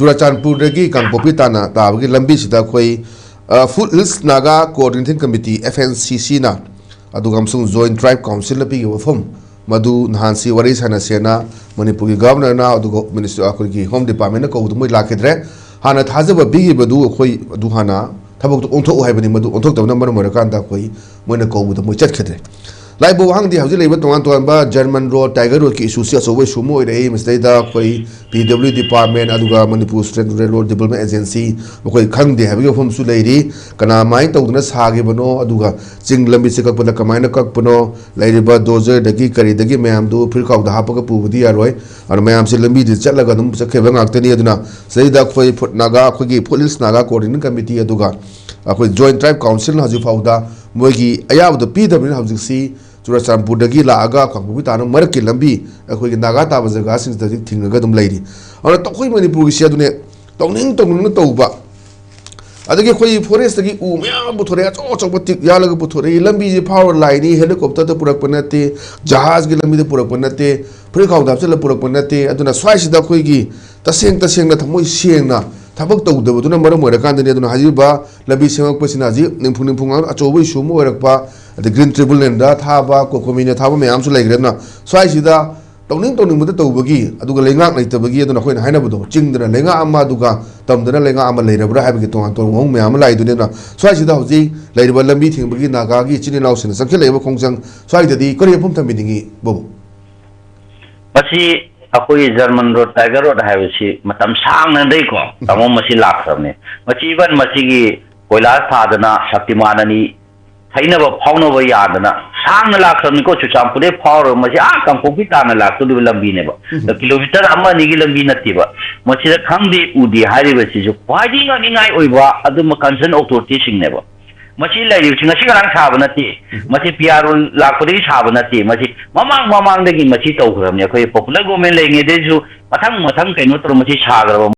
चुराचानपुर की कांगपोपी ताना ताबगी लंबी सिदा कोई foot hills Naga coordinating committee FNCC ना अदुगमसुंग जॉइंट ट्राइब काउंसिल पी वफम मधु नहानसी वरी सनसेना मणिपुर की गवर्नर ना मिनिस्टर अखोई होम डिपार्टमेंट को मोई लाखिद्रे हाना थाजब बीगिबदु अखोई दुहाना थबक ओंथो हाइबनी मधु ओंथो तबना मरम मरकांदा अखोई मोइना कौबद मोई चटखिद्रे लाइबो वांगदी हौजी लेबा तोंगान तोंगानबा जर्मन रोड टाइगर रोड की इशू से असोबे सुमो ओइरे मसदैदा कोई PW डिपार्टमेंट अदुगा Manipur state road development agency मखोई खंगदे हाबिगे फमसु लेरी कना माइ तौदना सागिबनो अदुगा चिंग लंबी से ककपदा कमाइना ककपनो लेरिबा डोजर दगी करी दगी मैम दो फिर काउदा हापगा पुबदी यारोय और मैम से लंबी दि चलगा दम सखेबा ngakतनी अदुना सैदा कोई फुटनागा अखोगी पुलिस नागा कोऑर्डिनेटिंग कमिटी अदुगा अखोई जॉइंट ट्राइब काउंसिल हजु फाउदा मोगी अयाबद पीदबनि हजुसी चुराचानपुर लागा कांगपोपी ताना मरक की लंबी अखोई नागा ताब जगह सिंग थिंगगा दुम लेरी और तखोई मणिपुर की सेदुने तौनिंग तौनिंग तौबा अदगी अखोई फॉरेस्ट की उ मयाम बुथोरे अचो अचो बतिक यालग बुथोरे लंबी जे पावर लाइन हेलीकॉप्टर ते पुरक पनते जहाज की लंबी ते पुरक पनते फ्री खाउदा चल पुरक पनते अदुना स्वाइसिदा अखोई की तसेंग तसेंग थमोई सेंगना थबक तौदबदुना मरम ओरकांदने अदुना हाजिबा लंबी सेंगकपसिना जी निंफु निंफुंगा अचोबो इशू मो ओरकपा ग्रीन ट्रिब्यूनल दा थाबा कोकोमिने थाबा मैम सु लेग्रेना स्वाइसिदा तौनिंग तौनिंग मद तौबगी अदुगा लेंगाक लेतबगी अदुना खोइन हाइनाबदो चिंगदना लेंगा अमा अदुगा तमदना लेंगा अमा लेरबरा हाबगी तोंगान तोंग मैम लाइदुनेना स्वाइसिदा हौजी लेरिबा लंबी थिंगबगी नागागी चिनिनाव सिन संखेलेबा खोंजंग स्वाइददी करि फुम थमिदिंगी बबु मसी अखोई जर्मन रोड टाइगर रोड हाइवेसी मतम सांगना दैको तमो मसी लाखरने मसी इवन मसी की कोइलास थादना शक्तिमाननी थैनब फाउनब यादना सांगना लाखरने को चुचामपुरे फाउर मसी आ कांगपोपी ताना लाखतु लंबीनेब किलोमीटर अमा निगी लंबी नत्तीब मसी खंगदी उदी हारिबसी जो ख्वाइदी ngनिंगाई ओइबा अदुम कंसर्न अथॉरिटी सिंगनेब मसी लाइरिबसिंग असि गरां साब नत्ती मसी पियारो लाखपदि साब नत्ती मसी ममांग ममांग दगी मसी तौखरमने अखोई पॉपुलर गवर्नमेंट लेंगे देजु मथंग मथंग कइनो तरो मसी सागरब